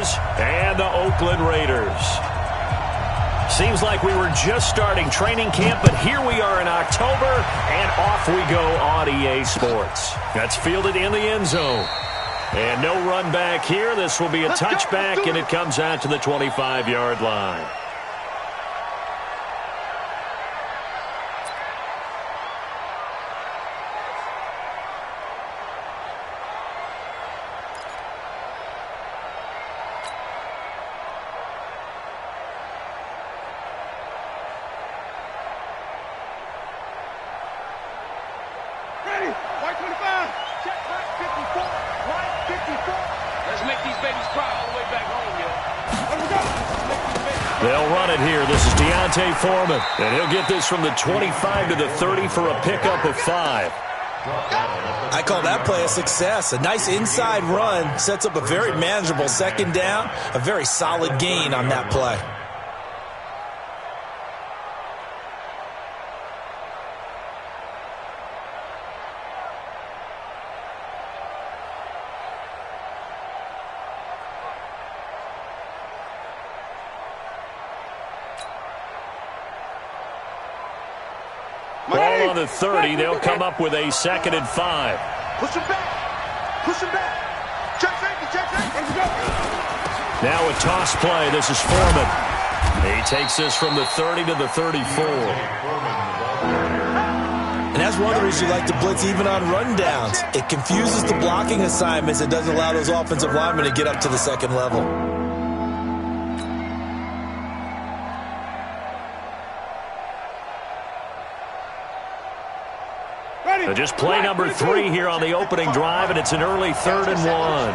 Chargers and the Oakland Raiders. Seems like we were just starting training camp, but here we are in October, and off we go on EA Sports. That's fielded in the end zone. And no run back here. This will be a touchback, and it comes out to the 25-yard line. They'll run it here. This is Foreman, and he'll get this from the 25 to the 30 for a pickup of 5. I call that play a success. A nice inside run sets up a very manageable second down, a very solid gain on that play. Ball on the 30. They'll come up with a 2nd and 5. Push him back. Push him back. Check safety. Check safety. Let's go. Now a toss play. This is Foreman. He takes this from the 30 to the 34. And that's one of the reasons you like to blitz even on rundowns. It confuses the blocking assignments. It doesn't allow those offensive linemen to get up to the second level. So just play number 3 here on the opening drive, and it's an early 3rd and 1.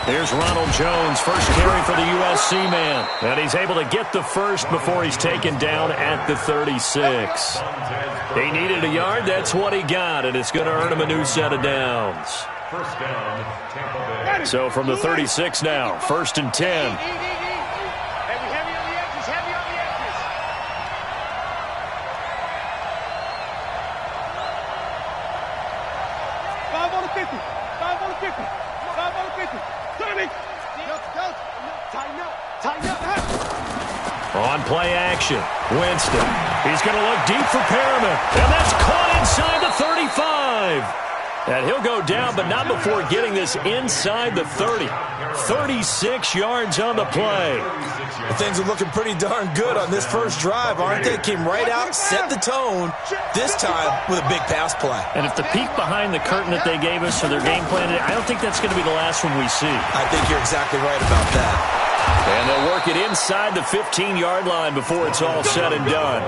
Here's Ronald Jones, first carry for the USC man. And he's able to get the first before he's taken down at the 36. He needed a yard. That's what he got, and it's going to earn him a new set of downs. So from the 36 now, 1st and 10. On play action, Winston. He's going to look deep for Perriman, and that's caught inside the 35. And he'll go down, but not before getting this inside the 30. 36 yards on the play. Well, things are looking pretty darn good on this first drive, aren't they? Came right out, set the tone, this time with a big pass play. And if the peek behind the curtain that they gave us for their game plan, I don't think that's going to be the last one we see. I think you're exactly right about that. And they'll work it inside the 15-yard line before it's all said and done.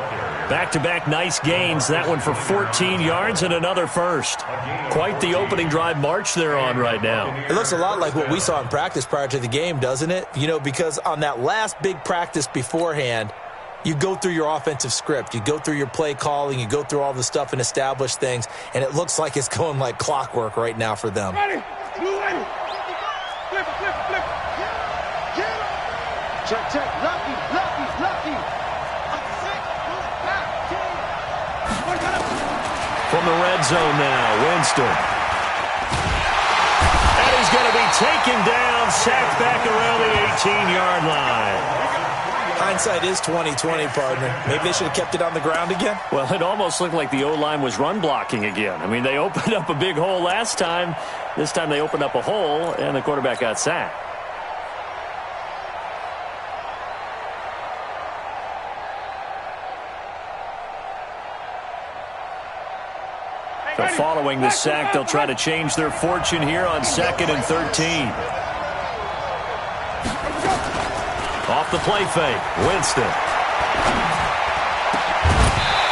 Back-to-back nice gains, that one for 14 yards and another first. Quite the opening drive march they're on right now. It looks a lot like what we saw in practice prior to the game, doesn't it? You know, because on that last big practice beforehand, you go through your offensive script, you go through your play calling, you go through all the stuff and establish things, and it looks like it's going like clockwork right now for them. Ready. Flip. Check. Lucky. From the red zone now, Winston. And he's going to be taken down, sacked back around the 18-yard line. Hindsight is 20/20, partner. Maybe they should have kept it on the ground again. Well, it almost looked like the O-line was run blocking again. I mean, they opened up a big hole last time. This time they opened up a hole, and the quarterback got sacked. So following the sack, they'll try to change their fortune here on 2nd and 13. Off the play fake, Winston.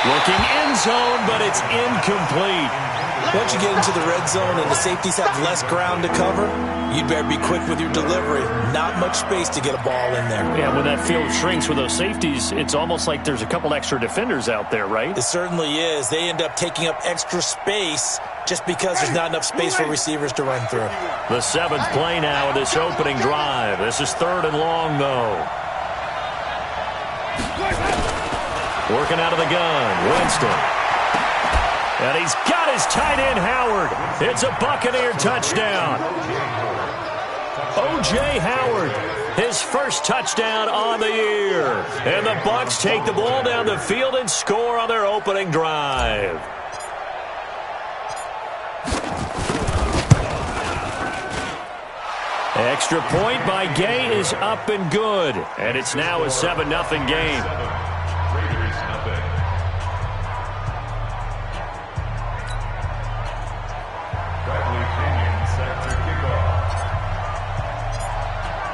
Looking end zone, but it's incomplete. Once you get into the red zone and the safeties have less ground to cover, you'd better be quick with your delivery. Not much space to get a ball in there. Yeah, when that field shrinks with those safeties, it's almost like there's a couple extra defenders out there, right? It certainly is. They end up taking up extra space just because there's not enough space for receivers to run through. The 7th play now of this opening drive. This is 3rd and long, though. Working out of the gun, Winston. And he's got his tight end, Howard. It's a Buccaneer touchdown. O.J. Howard, his first touchdown on the year. And the Bucs take the ball down the field and score on their opening drive. Extra point by Gay is up and good. And it's now a 7-0 game.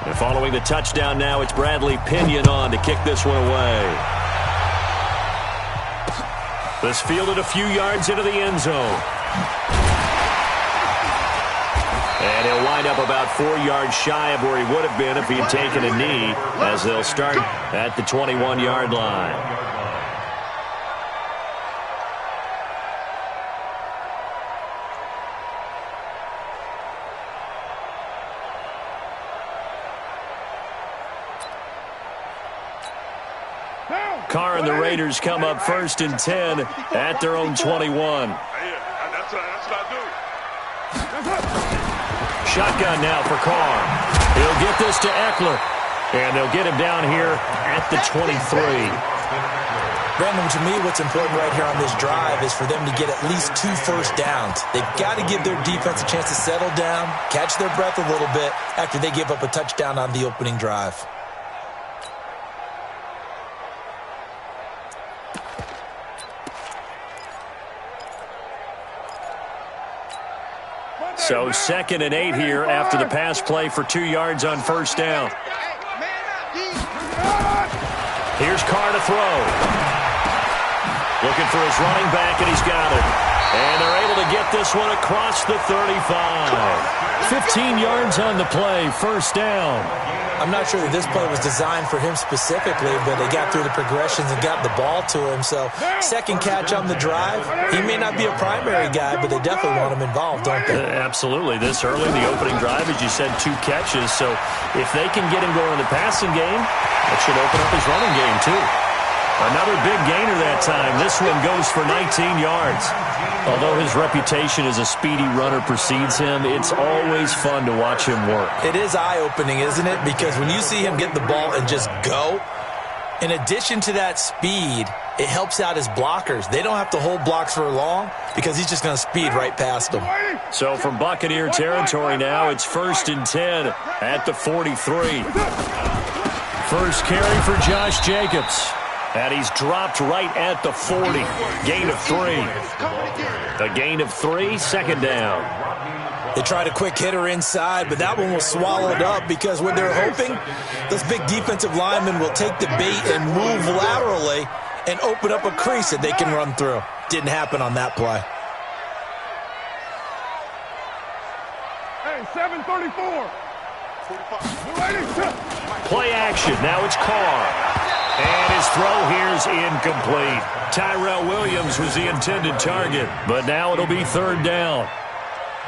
And following the touchdown now, it's Bradley Pinion on to kick this one away. This fielded a few yards into the end zone. And he'll wind up about 4 yards shy of where he would have been if he had taken a knee, as they'll start at the 21-yard line. Carr and the Raiders come up 1st and 10 at their own 21. Shotgun now for Carr. He'll get this to Eckler. And they'll get him down here at the 23. Brandon, to me, what's important right here on this drive is for them to get at least 2 first downs. They've got to give their defense a chance to settle down, catch their breath a little bit after they give up a touchdown on the opening drive. So 2nd and 8 here after the pass play for 2 yards on first down. Here's Carr to throw. Looking for his running back, and he's got it. And they're able to get this one across the 35. 15 yards on the play, first down. I'm not sure that this play was designed for him specifically, but they got through the progressions and got the ball to him. So, second catch on the drive. He may not be a primary guy, but they definitely want him involved, don't they? Absolutely. This early in the opening drive, as you said, 2 catches. So, if they can get him going in the passing game, that should open up his running game, too. Another big gainer that time. This one goes for 19 yards. Although his reputation as a speedy runner precedes him, it's always fun to watch him work. It is eye-opening, isn't it? Because when you see him get the ball and just go, in addition to that speed, it helps out his blockers. They don't have to hold blocks for long because he's just going to speed right past them. So from Buccaneer territory now, it's 1st and 10 at the 43. First carry for Josh Jacobs. And he's dropped right at the 40. Gain of 3. A gain of 3, 2nd down. They tried a quick hitter inside, but that one was swallowed up because what they're hoping, those big defensive linemen will take the bait and move laterally and open up a crease that they can run through. Didn't happen on that play. Hey, 734. Play action. Now it's Carr. And his throw here is incomplete. Tyrell Williams was the intended target, but now it'll be 3rd down.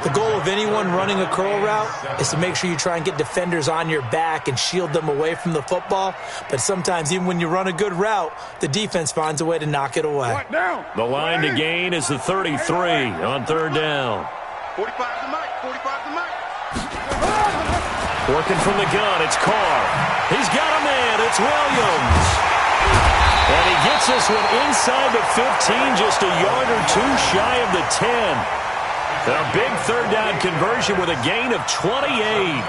The goal of anyone running a curl route is to make sure you try and get defenders on your back and shield them away from the football. But sometimes even when you run a good route, the defense finds a way to knock it away. The line to gain is the 33 on 3rd down. 45 to Mike. 45 to Mike. Working from the gun, it's Carr. He's got a man, it's Williams. And he gets this one inside the 15, just a yard or 2 shy of the 10. A big 3rd down conversion with a gain of 28.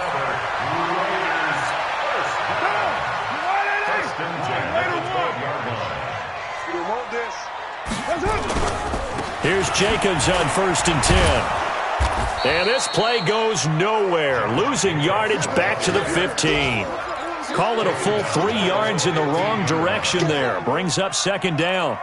Here's Jacobs on 1st and 10. And this play goes nowhere. Losing yardage back to the 15. Call it a full 3 yards in the wrong direction there. Brings up 2nd down.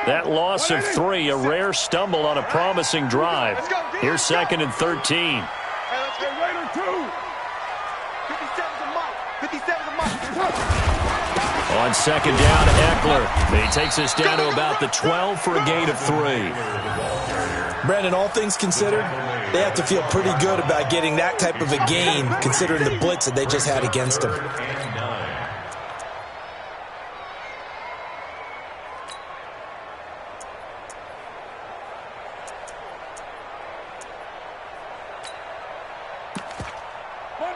That loss of 3, a rare stumble on a promising drive. Here's 2nd and 13. Raider 2. 57 to Mike. 57 to Mike. On 2nd down, Eckler. He takes us down to about the 12 for a gain of 3. Brandon, all things considered, they have to feel pretty good about getting that type of a gain considering the blitz that they just had against them.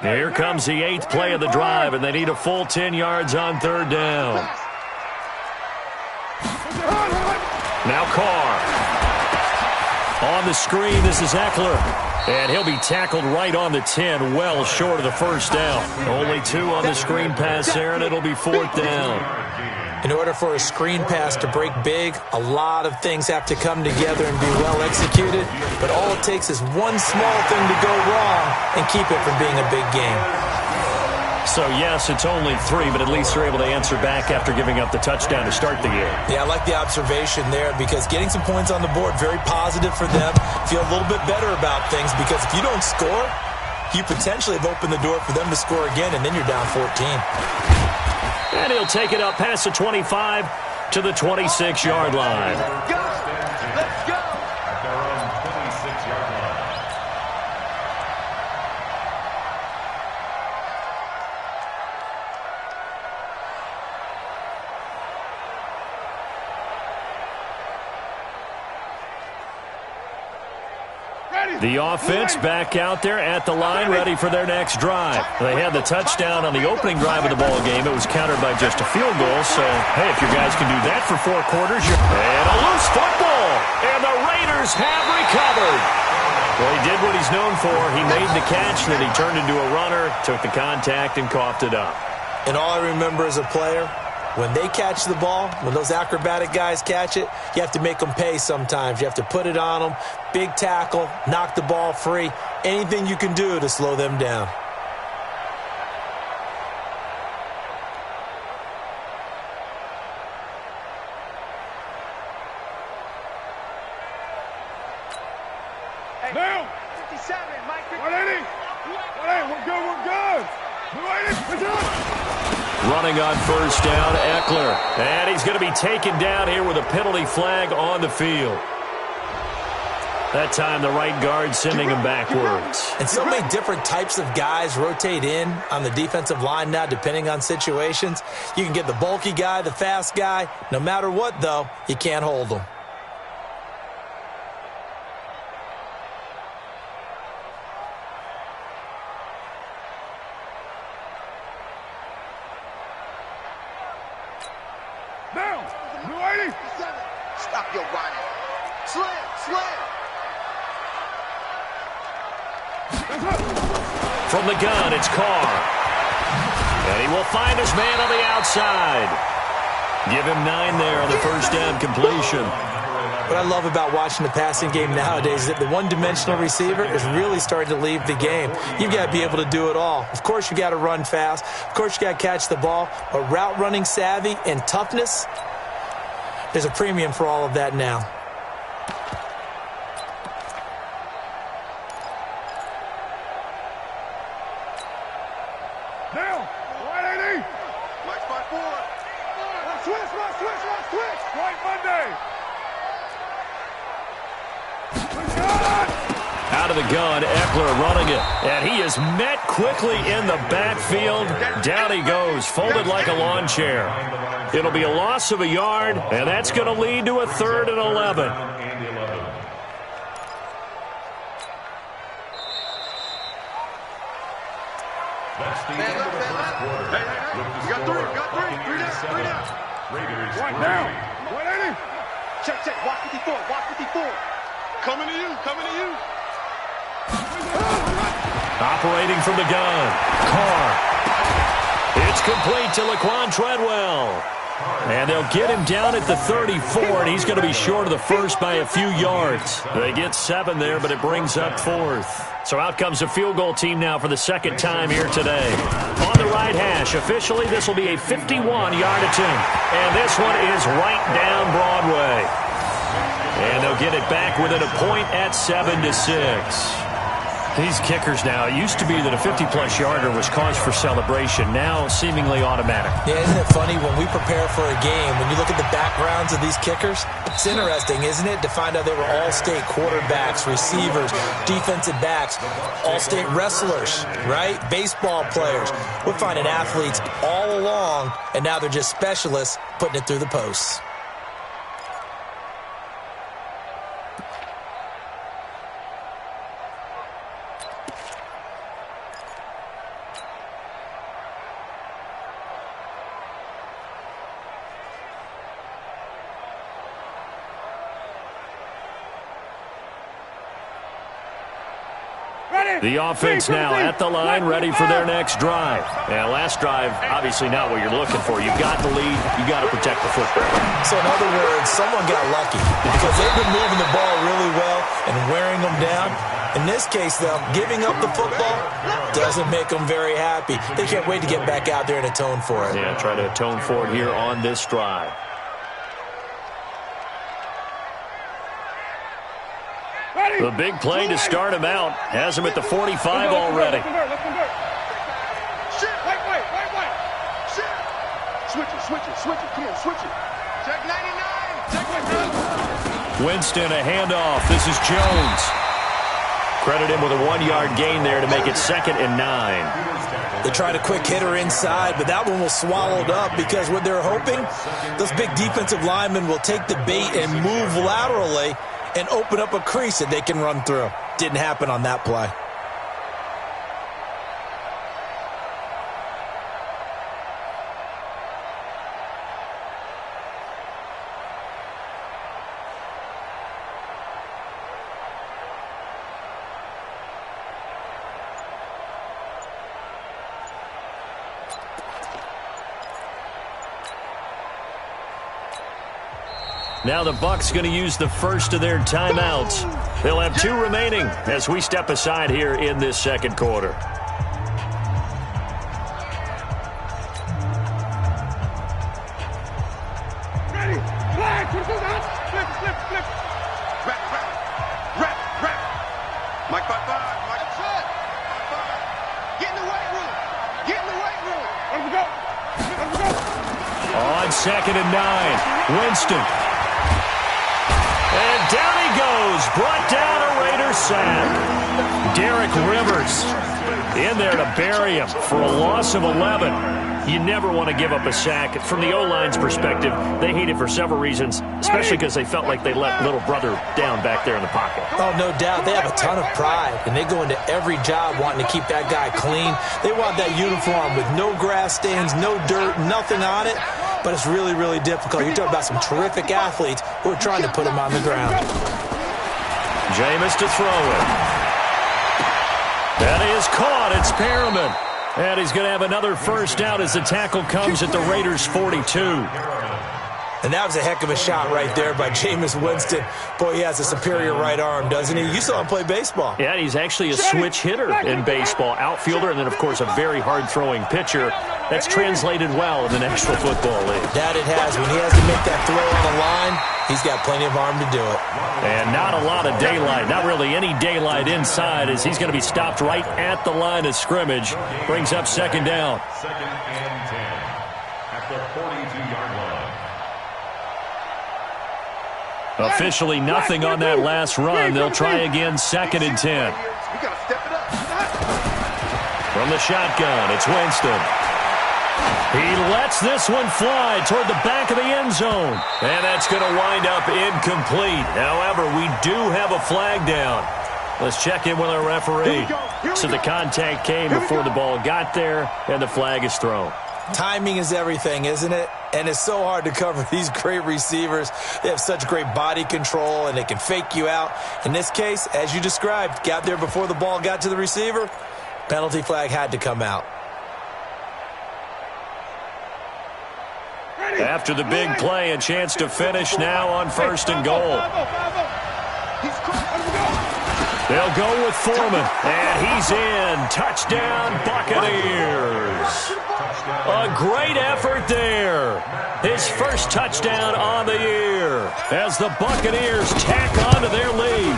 Here comes the 8th play of the drive, and they need a full 10 yards on 3rd down. Now Carr. On the screen, this is Eckler. And he'll be tackled right on the 10, well short of the 1st down. Only 2 on the screen pass there, and it'll be 4th down. In order for a screen pass to break big, a lot of things have to come together and be well executed. But all it takes is one small thing to go wrong and keep it from being a big game. So, yes, it's only 3, but at least they're able to answer back after giving up the touchdown to start the game. Yeah, I like the observation there because getting some points on the board, very positive for them. Feel a little bit better about things because if you don't score, you potentially have opened the door for them to score again, and then you're down 14. And he'll take it up past the 25 to the 26-yard line. Let's go. At their own 26-yard line. The offense back out there at the line, ready for their next drive. They had the touchdown on the opening drive of the ball game. It was countered by just a field goal. So, hey, if you guys can do that for 4 quarters, and a loose football, and the Raiders have recovered. Well, he did what he's known for. He made the catch, then he turned into a runner, took the contact, and coughed it up. And all I remember as a player, when they catch the ball, when those acrobatic guys catch it, you have to make them pay sometimes. You have to put it on them, big tackle, knock the ball free, anything you can do to slow them down. Hey, Now. 57, Mike. 180. 180. We're good. 280. Running on 1st down, Eckler. And he's going to be taken down here with a penalty flag on the field. That time, the right guard sending him backwards. And so many different types of guys rotate in on the defensive line now, depending on situations. You can get the bulky guy, the fast guy. No matter what, though, you can't hold them. Now. 280. Stop your running. Slam. From the gun, it's Carr. And he will find his man on the outside. Give him 9 there on the 1st down completion. What I love about watching the passing game nowadays is that the one-dimensional receiver is really starting to leave the game. You've got to be able to do it all. Of course, you got to run fast. Of course, you got to catch the ball. But route running savvy and toughness, there's a premium for all of that now. Now. 180. Watch my board. Switch. Right Monday. Out of the gun, Eckler running it. And he is met quickly in the backfield. Down he goes, folded like a lawn chair. It'll be a loss of a yard, and that's going to lead to a 3rd and 11. That's the end of the first quarter. You got 3. Three down. Raiders. Right now. 180. Check. Watch 54. Coming to you. Operating from the gun, Carr. It's complete to Laquan Treadwell. And they'll get him down at the 34, and he's going to be short of the 1st by a few yards. They get 7 there, but it brings up 4th. So out comes a field goal team now for the 2nd time here today. On the right hash, officially this will be a 51-yard attempt. And this one is right down Broadway. And they'll get it back within a point at 7-6. These kickers now, it used to be that a 50-plus yarder was cause for celebration. Now seemingly automatic. Yeah, isn't it funny when we prepare for a game, when you look at the backgrounds of these kickers, it's interesting, isn't it, to find out they were all-state quarterbacks, receivers, defensive backs, all-state wrestlers, right? Baseball players. We're finding athletes all along, and now they're just specialists putting it through the posts. The offense now at the line, ready for their next drive. And last drive, obviously not what you're looking for. You've got the lead. You've got to protect the football. So in other words, someone got lucky because they've been moving the ball really well and wearing them down. In this case, though, giving up the football doesn't make them very happy. They can't wait to get back out there and atone for it. Yeah, try to atone for it here on this drive. The big play to start him out has him at the 45 already. Let's convert. Shit, wait. Shit. Switch it. Come on, switch it. Check 99. Check my brother. Winston, a handoff. This is Jones. Credit him with a 1-yard gain there to make it 2nd and 9. They tried a quick hitter inside, but that one was swallowed up because what they're hoping, those big defensive linemen will take the bait and move laterally and open up a crease that they can run through. Didn't happen on that play. Now the Bucs going to use the first of their timeouts. They'll have 2 remaining as we step aside here in this second quarter. Ready. Flag. Flip. Rap. Mike 5-5. Mike 5-5. Get in the weight room. Let's go. On 2nd and 9, Winston. And down he goes, brought down a Raider sack. Derek Rivers in there to bury him for a loss of 11. You never want to give up a sack. From the O-line's perspective, they hate it for several reasons, especially because they felt like they let little brother down back there in the pocket. Oh, no doubt. They have a ton of pride, and they go into every job wanting to keep that guy clean. They want that uniform with no grass stains, no dirt, nothing on it. But it's really, really difficult. You're talking about some terrific athletes who are trying to put him on the ground. Jameis to throw it. That is caught. It's Perriman. And he's going to have another first down as the tackle comes at the Raiders' 42. And that was a heck of a shot right there by Jameis Winston. Boy, he has a superior right arm, doesn't he? You saw him play baseball. Yeah, he's actually a switch hitter in baseball. Outfielder and then, of course, a very hard-throwing pitcher. That's translated well in the National Football League. That it has. When he has to make that throw on the line, he's got plenty of arm to do it. And not a lot of daylight. Not really any daylight inside as he's going to be stopped right at the line of scrimmage. Brings up 2nd down. 2nd and 10 at the 42-yard line. Officially nothing on that last run. They'll try again 2nd and 10. We got to step it up. From the shotgun, it's Winston. He lets this one fly toward the back of the end zone. And that's going to wind up incomplete. However, we do have a flag down. Let's check in with our referee. So the contact came before the ball got there, and the flag is thrown. Timing is everything, isn't it? And it's so hard to cover these great receivers. They have such great body control, and they can fake you out. In this case, as you described, got there before the ball got to the receiver. Penalty flag had to come out. After the big play, a chance to finish now on 1st and goal. They'll go with Foreman, and he's in. Touchdown, Buccaneers. A great effort there. His first touchdown on the year as the Buccaneers tack on to their lead.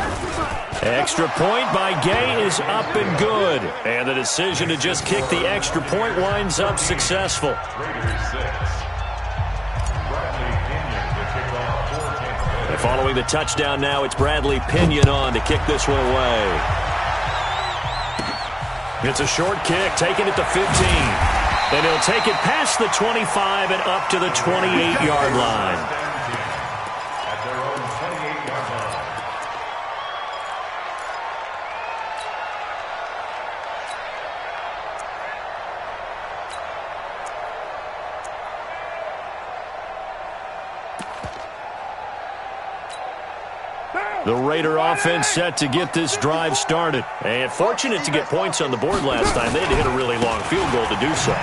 Extra point by Gay is up and good. And the decision to just kick the extra point winds up successful. Following the touchdown now, it's Bradley Pinion on to kick this one away. It's a short kick, taken at the 15. And he'll take it past the 25 and up to the 28-yard line. At their own 28-yard line. The Raider offense set to get this drive started. And fortunate to get points on the board last time. They had to hit a really long field goal to do so.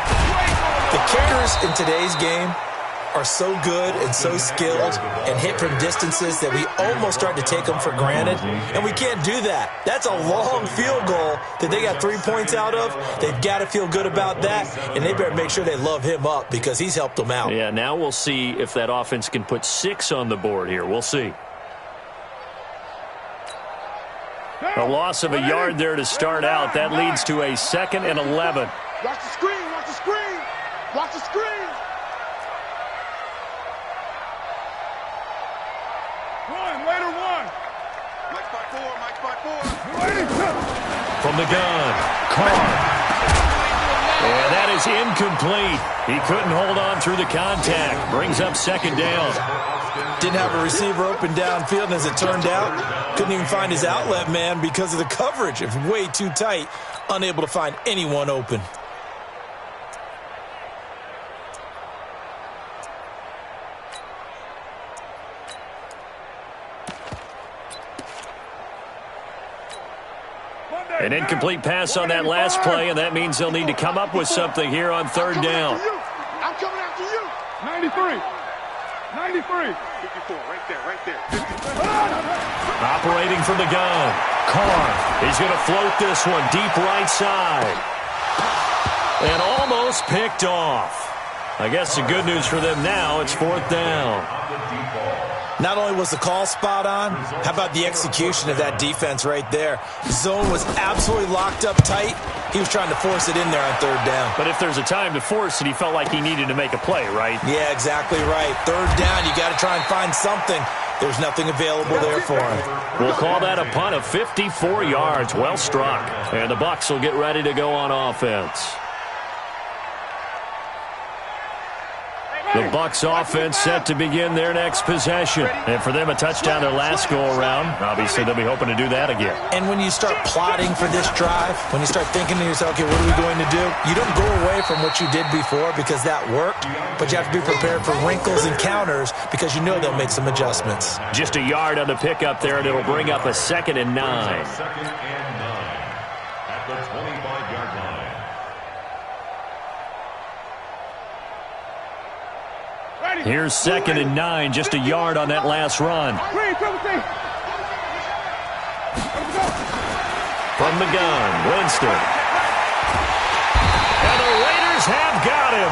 The kickers in today's game are so good and so skilled and hit from distances that we almost start to take them for granted, and we can't do that. That's a long field goal that they got 3 points out of. They've got to feel good about that, and they better make sure they love him up because he's helped them out. Yeah, now we'll see if that offense can put 6 on the board here. We'll see. A loss of a yard there to start out. That leads to a 2nd and 11. Watch the screen, watch the screen, watch the screen. Raider one. Mike spot 4, Mike spot 4. From the gun, Carr. And that is incomplete. He couldn't hold on through the contact. Brings up 2nd down. Didn't have a receiver open downfield, and as it turned out, couldn't even find his outlet man because of the coverage. It's way too tight, unable to find anyone open. An incomplete pass on that last play, and that means they'll need to come up with something here on 3rd down. I'm coming after you. 93. 93. 54, right there, right there. 54. Operating from the gun, Carr. He's going to float this one deep right side. And almost picked off. I guess the good news for them now, it's 4th down. Not only was the call spot on, how about the execution of that defense right there? Zone was absolutely locked up tight. He was trying to force it in there on 3rd down. But if there's a time to force it, he felt like he needed to make a play, right? Yeah, exactly right. 3rd down, you got to try and find something. There's nothing available there for him. We'll call that a punt of 54 yards. Well struck. And the Bucs will get ready to go on offense. The Bucs offense set to begin their next possession. And for them, a touchdown their last go-around. Obviously, they'll be hoping to do that again. And when you start plotting for this drive, when you start thinking to yourself, okay, what are we going to do? You don't go away from what you did before because that worked, but you have to be prepared for wrinkles and counters because you know they'll make some adjustments. Just a yard on the pickup there, and it'll bring up a 2nd and 9. 2nd and 9 at the 25-yard line. Here's 2nd and 9, just a yard on that last run. From the gun, Winston. And the Raiders have got him.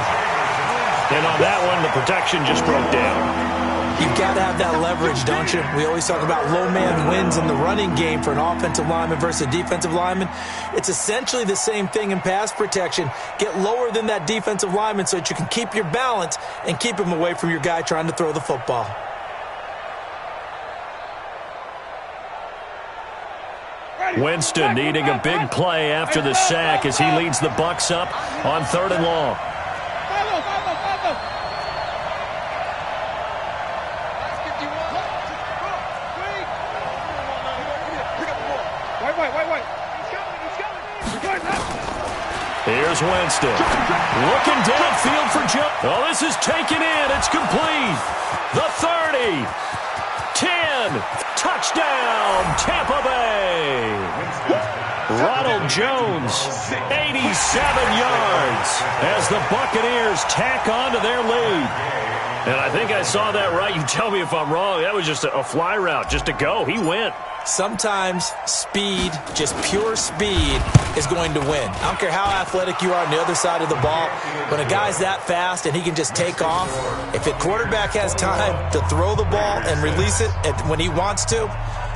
And on that one, the protection just broke down. You've got to have that leverage, don't you? We always talk about low man wins in the running game for an offensive lineman versus a defensive lineman. It's essentially the same thing in pass protection. Get lower than that defensive lineman so that you can keep your balance and keep him away from your guy trying to throw the football. Winston needing a big play after the sack as he leads the Bucs up on 3rd and long. Here's Winston. Looking downfield for Joe. Oh, this is taken in. It's complete. The 30. 10. Touchdown, Tampa Bay. Ronald Jones, 87 yards as the Buccaneers tack on to their lead. And I think I saw that right. You tell me if I'm wrong. That was just a fly route, just to go. He went. Sometimes speed, just pure speed, is going to win. I don't care how athletic you are on the other side of the ball. When a guy's that fast and he can just take off, if a quarterback has time to throw the ball and release it when he wants to,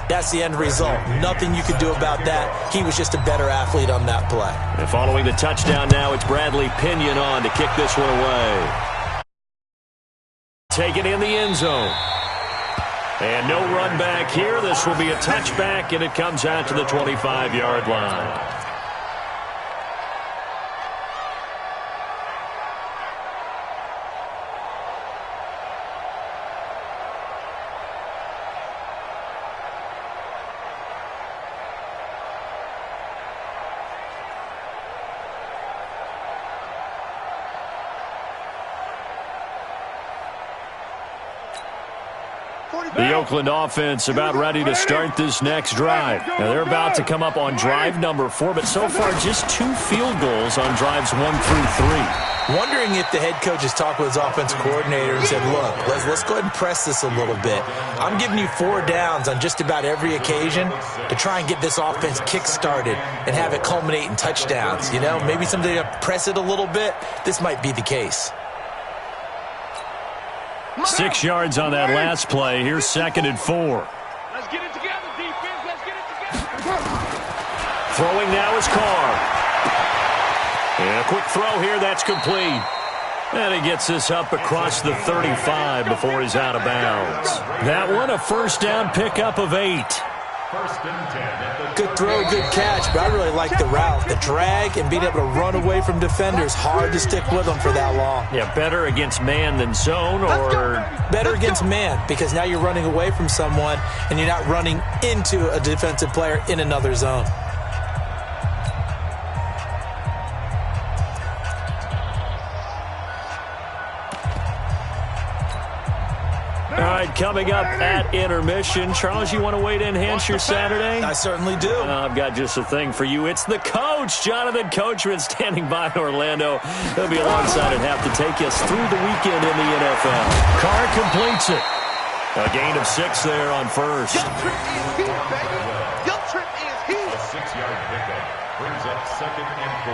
that's the end result. Nothing you could do about that. He was just a better athlete on that play. And following the touchdown now, it's Bradley Pinion on to kick this one away. Take it in the end zone. And no run back here. This will be a touchback, and it comes out to the 25-yard line. The Oakland offense about ready to start this next drive. Now, they're about to come up on drive number 4, but so far just 2 field goals on drives 1 through 3. Wondering if the head coach has talked with his offensive coordinator and said, look, let's go ahead and press this a little bit. I'm giving you 4 downs on just about every occasion to try and get this offense kick-started and have it culminate in touchdowns. You know, maybe somebody to press it a little bit. This might be the case. 6 yards on that last play. Here's 2nd and 4. Let's get it together, defense. Let's get it together. Throwing now is Carr. And a quick throw here. That's complete. And he gets this up across the 35 before he's out of bounds. That one, a first down pickup of 8. First and 10. Good throw, good catch, but I really like the route. The drag and being able to run away from defenders, hard to stick with them for that long. Yeah, better against man than zone, or better against man, because now you're running away from someone and you're not running into a defensive player in another zone. All right, coming up at intermission. Charles, you want to wait to enhance your Saturday? I certainly do. I've got just a thing for you. It's the coach, Jonathan Coachman, standing by in Orlando. He'll be alongside and have to take us through the weekend in the NFL. Carr completes it. A gain of 6 there on first. Your trip is here, baby. Your trip is here. A 6-yard pickup brings up 2nd and 4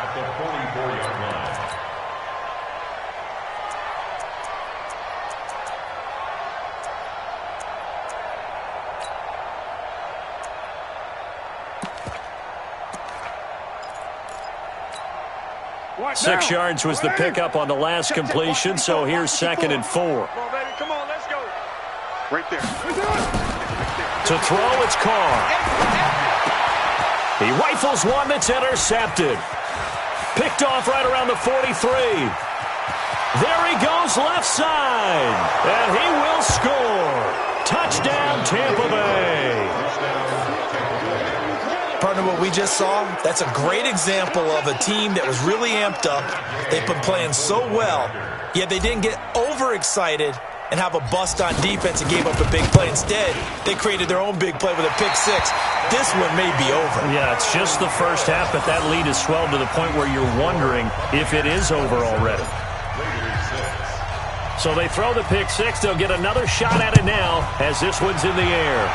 at the 44-yard line. Watch 6 now. yards was the pickup on the last completion, so here's 2nd and 4. Come on, baby. Come on, let's go. Right there. To throw, it's Carr. He rifles one that's intercepted. Picked off right around the 43. There he goes left side. And he will score. Touchdown, Tampa Bay. Partner, what we just saw, that's a great example of a team that was really amped up. They've been playing so well, yet they didn't get overexcited and have a bust on defense and gave up a big play. Instead, they created their own big play with a pick 6. This one may be over. Yeah, it's just the first half, but that lead is swelled to the point where you're wondering if it is over already. So they throw the pick 6. They'll get another shot at it now as this one's in the air.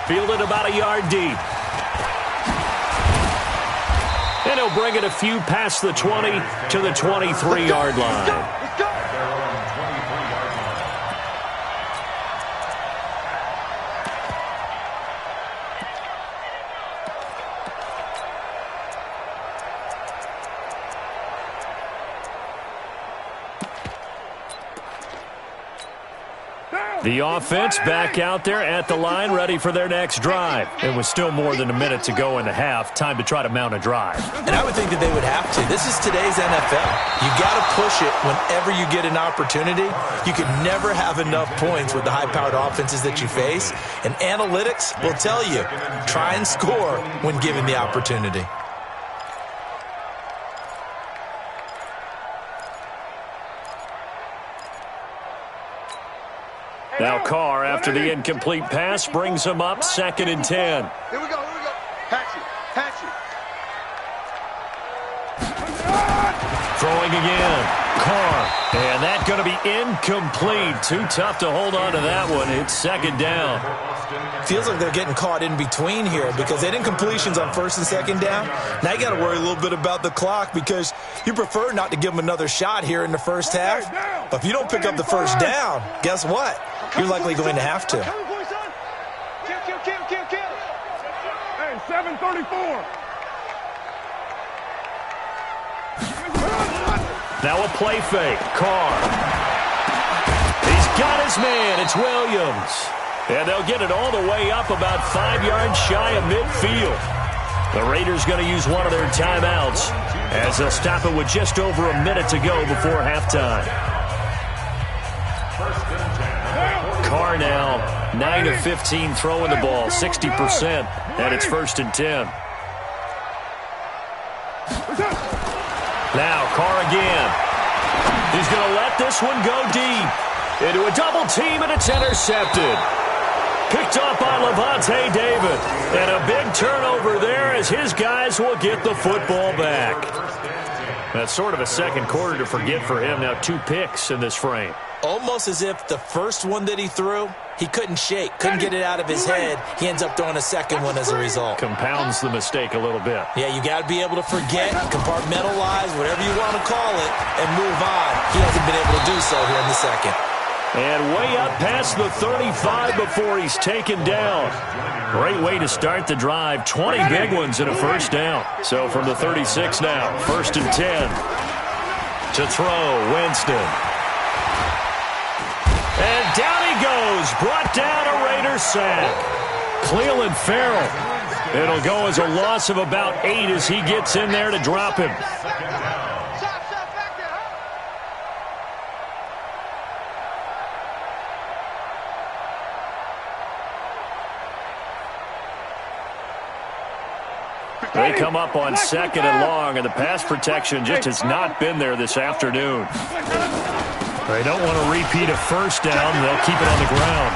Fielded about a yard deep. And he'll bring it a few past the 20 to the 23-yard line. Let's go. The offense back out there at the line, ready for their next drive. It was still more than a minute to go in the half. Time to try to mount a drive. And I would think that they would have to. This is today's NFL. You got to push it whenever you get an opportunity. You could never have enough points with the high-powered offenses that you face. And analytics will tell you, try and score when given the opportunity. Now Carr, after the incomplete pass, brings him up 2nd and 10. Here we go. Hatch it. Throwing again. Carr. And that's going to be incomplete. Too tough to hold on to that one. It's 2nd down. Feels like they're getting caught in between here because they didn't completions on 1st and 2nd down. Now you got to worry a little bit about the clock because you prefer not to give them another shot here in the first half. But if you don't pick up the first down, guess what? You're likely going to have to. Kill. Hey, 734. Now a play fake. Carr. He's got his man. It's Williams. And they'll get it all the way up about 5 yards shy of midfield. The Raiders going to use one of their timeouts as they'll stop it with just over a minute to go before halftime. Carr now 9 of 15 throwing the ball, 60%, and it's 1st and 10. Now Carr again. He's going to let this one go deep. into a double team, and it's intercepted. Picked off by Levante David. And a big turnover there as his guys will get the football back. That's sort of a second quarter to forget for him. Now 2 picks in this frame. Almost as if the first one that he threw, he couldn't shake, couldn't get it out of his head. He ends up throwing a second one as a result. Compounds the mistake a little bit. Yeah, you got to be able to forget, compartmentalize, whatever you want to call it, and move on. He hasn't been able to do so here in the second. And way up past the 35 before he's taken down. Great way to start the drive. 20 big ones and a first down. So from the 36 now, 1st and 10. To throw, Winston. And down he goes. Brought down a Raiders sack. Cleveland Farrell. It'll go as a loss of about 8 as he gets in there to drop him. They come up on 2nd and long, and the pass protection just has not been there this afternoon. They don't want to repeat a first down. They'll keep it on the ground.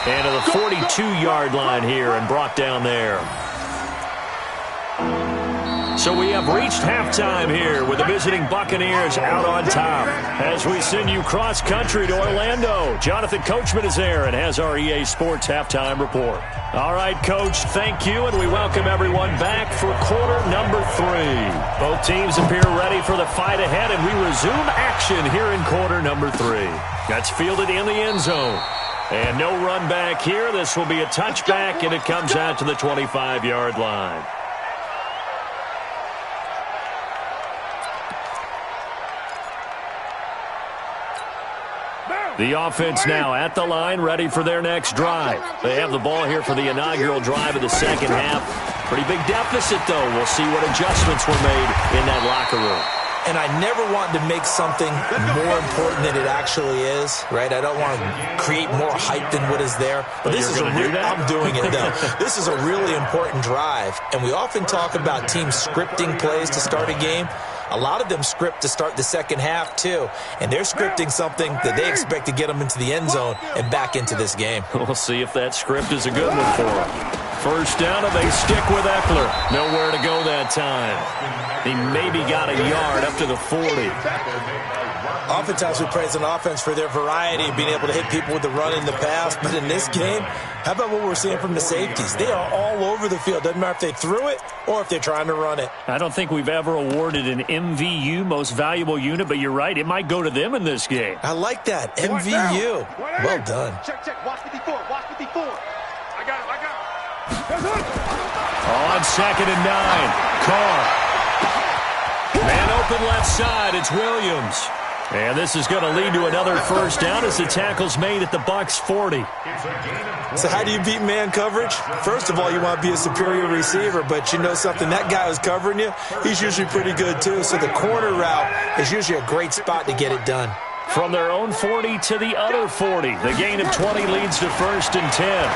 And to the 42-yard line here and brought down there. So we have reached halftime here with the visiting Buccaneers out on top. As we send you cross-country to Orlando, Jonathan Coachman is there and has our EA Sports halftime report. All right, Coach, thank you, and we welcome everyone back for quarter number 3. Both teams appear ready for the fight ahead, and we resume action here in quarter number 3. That's fielded in the end zone. And no run back here. This will be a touchback, and it comes out to the 25-yard line. The offense now at the line, ready for their next drive. They have the ball here for the inaugural drive of the second half. Pretty big deficit, though. We'll see what adjustments were made in that locker room. And I never want to make something more important than it actually is, right? I don't want to create more hype than what is there. But this is I'm doing it, though. This is a really important drive. And we often talk about teams scripting plays to start a game. A lot of them script to start the second half, too. And they're scripting something that they expect to get them into the end zone and back into this game. We'll see if that script is a good one for them. First down, and they stick with Eckler. Nowhere to go that time. He maybe got a yard up to the 40. Oftentimes we praise an offense for their variety of being able to hit people with the run and the pass. But in this game, how about what we're seeing from the safeties? They are all over the field. Doesn't matter if they threw it or if they're trying to run it. I don't think we've ever awarded an MVU, most valuable unit, but you're right. It might go to them in this game. I like that. MVU. Well done. Check. Watch 54. Watch 54. I got him. On 2nd and 9. Carr. Man open left side. It's Williams. And this is going to lead to another first down as the tackle's made at the Bucs 40. So how do you beat man coverage? First of all, you want to be a superior receiver, but you know something, that guy who's covering you, he's usually pretty good too. So the corner route is usually a great spot to get it done. From their own 40 to the other 40. The gain of 20 leads to 1st and 10.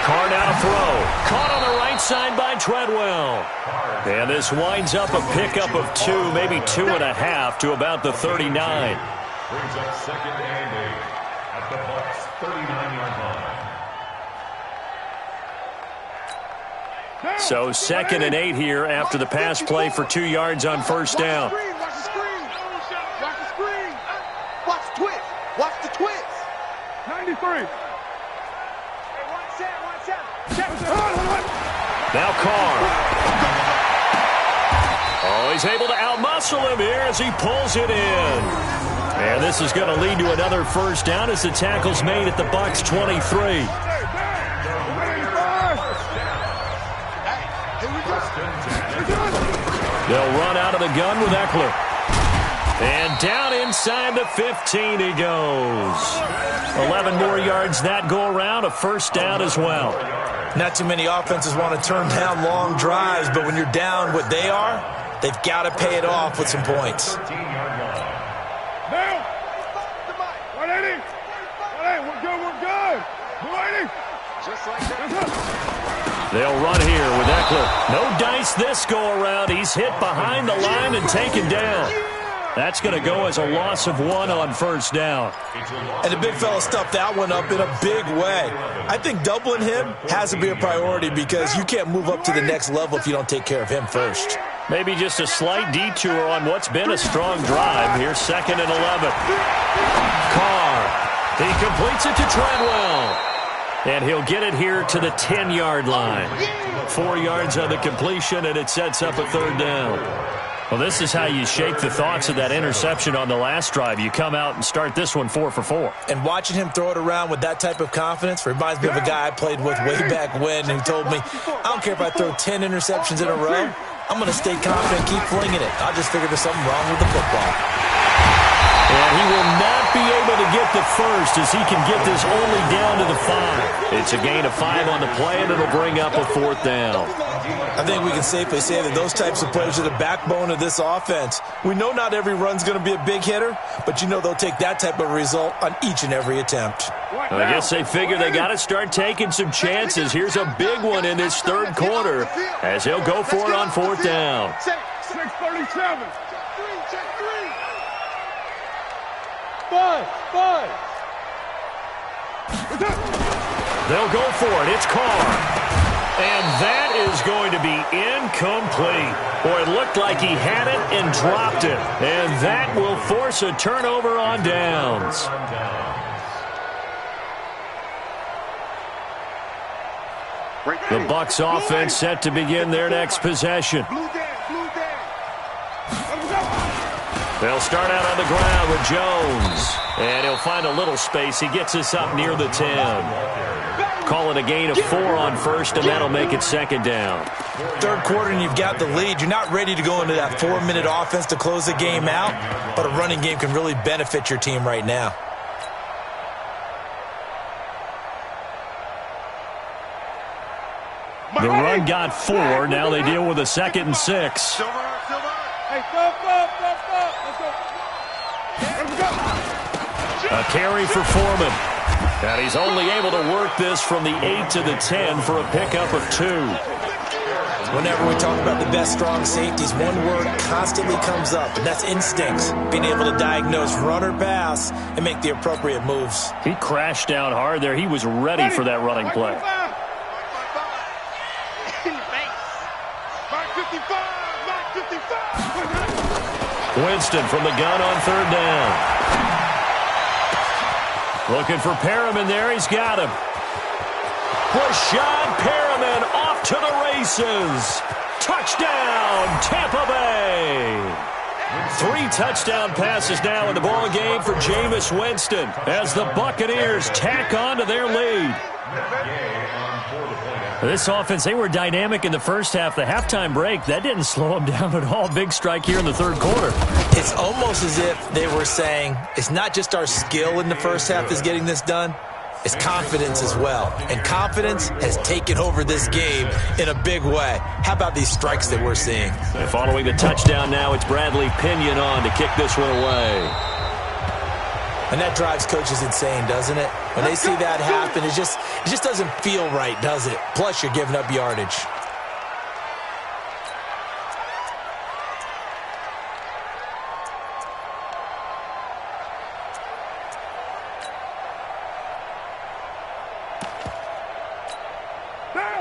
Carr now throw. Caught on the right side by Treadwell. And this winds up a pickup of 2, maybe 2.5 to about the 39. Brings up 2nd and 8 at the Bucs 39-yard line. So 2nd and 8 here after the pass play for 2 yards on first down. Watch the screen. Watch the twist. Watch the twist. 93. Now Carr. Oh, he's able to outmuscle him here as he pulls it in. And this is going to lead to another first down as the tackle's made at the Bucs 23. They'll run out of the gun with Eckler. And down inside the 15 he goes. 11 more yards that go around, a first down as well. Not too many offenses want to turn down long drives, but when you're down what they are, they've got to pay it off with some points. They'll run here with Eckler. No dice this go around. He's hit behind the line and taken down. That's going to go as a loss of 1 on first down. And the big fella stuffed that one up in a big way. I think doubling him has to be a priority because you can't move up to the next level if you don't take care of him first. Maybe just a slight detour on what's been a strong drive. Here's 2nd and 11. Carr. He completes it to Treadwell. And he'll get it here to the 10-yard line. 4 yards on the completion, and it sets up a 3rd down. Well, this is how you shake the thoughts of that interception on the last drive. You come out and start this one 4 for 4. And watching him throw it around with that type of confidence reminds me of a guy I played with way back when who told me, I don't care if I throw 10 interceptions in a row. I'm going to stay confident, keep flinging it. I just figured there's something wrong with the football. And he will not be able to get the first as he can get this only down to the 5. It's a gain of 5 on the play, and it'll bring up a 4th down. I think we can safely say that those types of players are the backbone of this offense. We know not every run's going to be a big hitter, but you know they'll take that type of result on each and every attempt. Well, I guess they figure they got to start taking some chances. Here's a big one in this 3rd quarter as he'll go for it on 4th down. 6:37. Check 3. 5. They'll go for it. It's Carr. And that is going to be incomplete. Boy, it looked like he had it and dropped it. And that will force a turnover on downs. The Bucs offense set to begin their next possession. They'll start out on the ground with Jones. And he'll find a little space. He gets us up near the 10. Call it a gain of 4 on first, and that'll make it 2nd down. 3rd quarter, and you've got the lead. You're not ready to go into that 4-minute offense to close the game out, but a running game can really benefit your team right now. The run got 4. Now they deal with a 2nd and 6. Hey, stop. Let's go. A carry for Foreman. And he's only able to work this from the 8 to the 10 for a pickup of 2. Whenever we talk about the best strong safeties, one word constantly comes up, and that's instincts. Being able to diagnose run or pass and make the appropriate moves. He crashed down hard there. He was ready for that running play. 55. Winston from the gun on 3rd down. Looking for Perriman there. He's got him. Rashad Perriman off to the races. Touchdown, Tampa Bay. 3 touchdown passes now in the ball game for Jameis Winston as the Buccaneers tack on to their lead. This offense, they were dynamic in the first half. The halftime break, that didn't slow them down at all. Big strike here in the 3rd quarter. It's almost as if they were saying, it's not just our skill in the first half that's getting this done, it's confidence as well. And confidence has taken over this game in a big way. How about these strikes that we're seeing? And following the touchdown now, it's Bradley Pinion on to kick this one away. And that drives coaches insane, doesn't it? When they see that happen, it just doesn't feel right, does it? Plus, you're giving up yardage.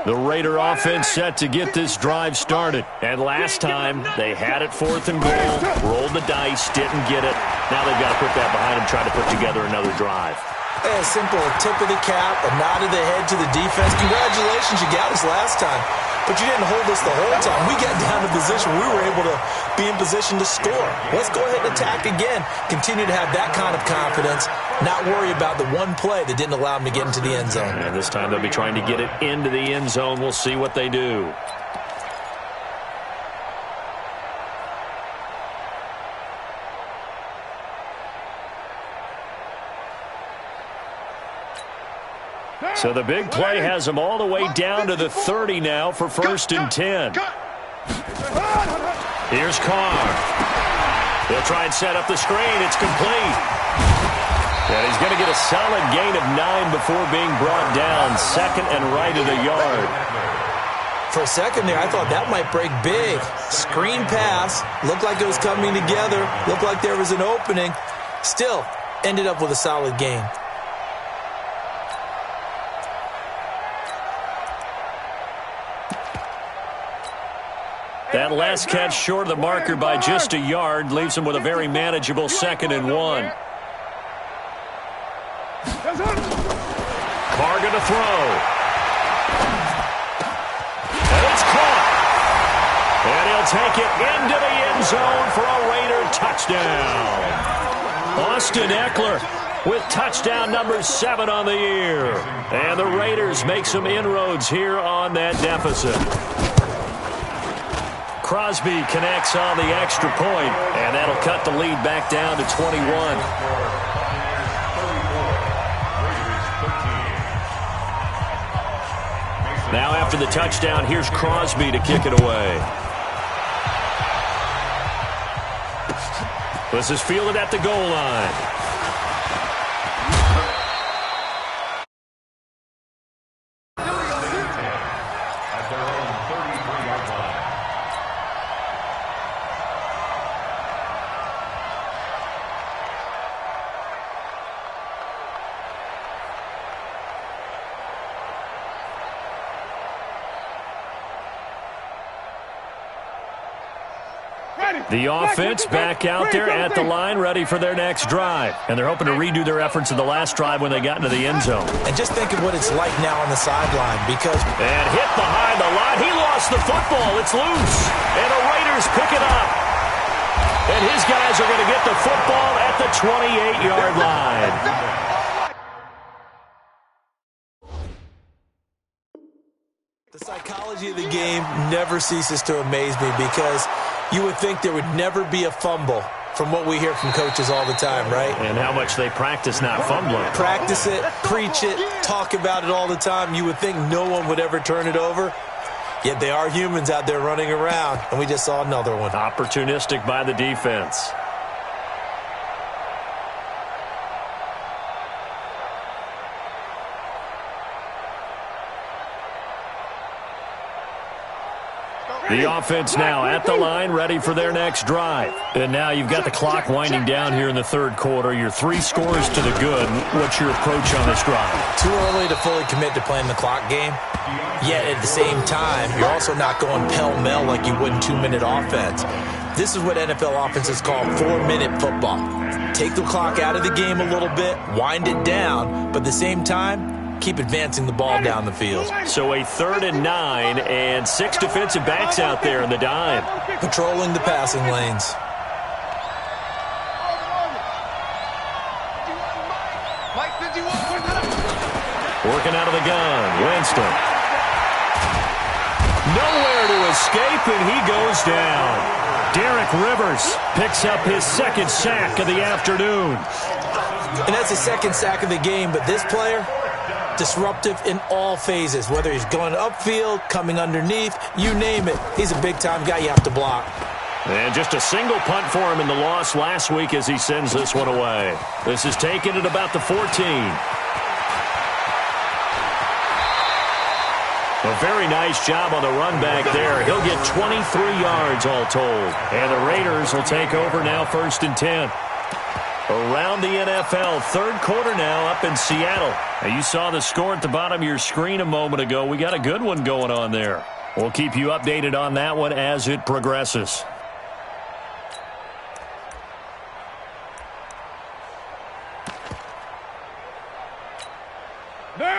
The Raider offense set to get this drive started. And last time, they had it 4th and goal, rolled the dice, didn't get it. Now they've got to put that behind them, try to put together another drive. A simple tip of the cap, a nod of the head to the defense. Congratulations, you got us last time. But you didn't hold us the whole time. We got down to position. We were able to be in position to score. Let's go ahead and attack again. Continue to have that kind of confidence. Not worry about the one play that didn't allow them to get into the end zone. And this time they'll be trying to get it into the end zone. We'll see what they do. So the big play has them all the way down to the 30 now for 1st and 10. Here's Carr. He'll try and set up the screen. It's complete. And he's going to get a solid gain of 9 before being brought down. 2nd and right at a yard. For a second there, I thought that might break big. Screen pass. Looked like it was coming together. Looked like there was an opening. Still, ended up with a solid game. That last catch short of the marker by just a yard leaves him with a very manageable 2nd and 1. Carr going to throw. And it's caught. And he'll take it into the end zone for a Raider touchdown. Austin Eckler with touchdown number 7 on the year. And the Raiders make some inroads here on that deficit. Crosby connects on the extra point, and that'll cut the lead back down to 21. Now after the touchdown, here's Crosby to kick it away. This is fielded at the goal line. The offense back out there at the line, ready for their next drive. And they're hoping to redo their efforts in the last drive when they got into the end zone. And just think of what it's like now on the sideline because... And hit behind the line. He lost the football. It's loose. And the Raiders pick it up. And his guys are going to get the football at the 28-yard line. The psychology of the game never ceases to amaze me because you would think there would never be a fumble from what we hear from coaches all the time, right? And how much they practice not fumbling. Practice it, preach it, talk about it all the time. You would think no one would ever turn it over. Yet they are humans out there running around, and we just saw another one. Opportunistic by the defense. The offense now at the line, ready for their next drive. And now you've got the clock winding down here in the third quarter. Your 3 scores to the good. What's your approach on this drive? Too early to fully commit to playing the clock game. Yet at the same time, you're also not going pell-mell like you would in 2-minute offense. This is what NFL offenses call 4-minute football. Take the clock out of the game a little bit, wind it down, but at the same time, keep advancing the ball down the field. So a 3rd and 9 and 6 defensive backs out there in the dime. Patrolling the passing lanes. Working out of the gun, Winston. Nowhere to escape, and he goes down. Derek Rivers picks up his 2nd sack of the afternoon. And that's the 2nd sack of the game, but this player, disruptive in all phases, whether he's going upfield, coming underneath, you name it. He's a big-time guy you have to block. And just a single punt for him in the loss last week as he sends this one away. This is taken at about the 14. A very nice job on the run back there. He'll get 23 yards all told. And the Raiders will take over now 1st and 10. Around the NFL, third quarter now up in Seattle. Now you saw the score at the bottom of your screen a moment ago. We got a good one going on there. We'll keep you updated on that one as it progresses.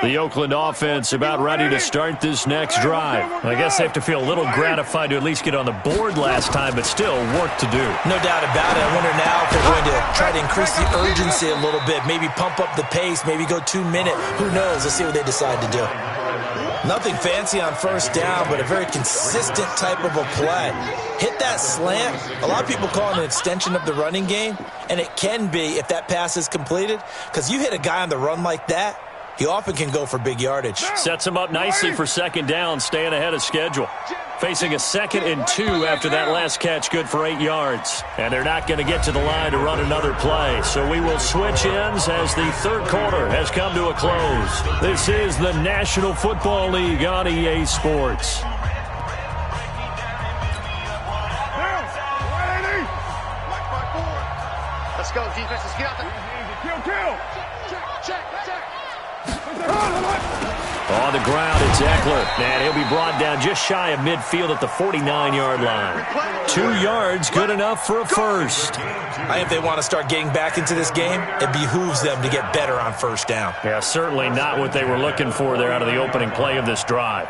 The Oakland offense about ready to start this next drive. I guess they have to feel a little gratified to at least get on the board last time, but still work to do. No doubt about it. I wonder now if they're going to try to increase the urgency a little bit, maybe pump up the pace, maybe go 2-minute. Who knows? Let's see what they decide to do. Nothing fancy on first down, but a very consistent type of a play. Hit that slant. A lot of people call it an extension of the running game, and it can be if that pass is completed, because you hit a guy on the run like that, he often can go for big yardage. Sets him up nicely for second down, staying ahead of schedule. Facing a 2nd and 2 after that last catch, good for 8 yards. And they're not going to get to the line to run another play. So we will switch ends as the third quarter has come to a close. This is the National Football League on EA Sports. go, defense. Let's get out there. Kill. Check. On the ground, it's Eckler. And he'll be brought down just shy of midfield at the 49-yard line. 2 yards, good enough for a first. I think if they want to start getting back into this game, it behooves them to get better on first down. Yeah, certainly not what they were looking for there out of the opening play of this drive.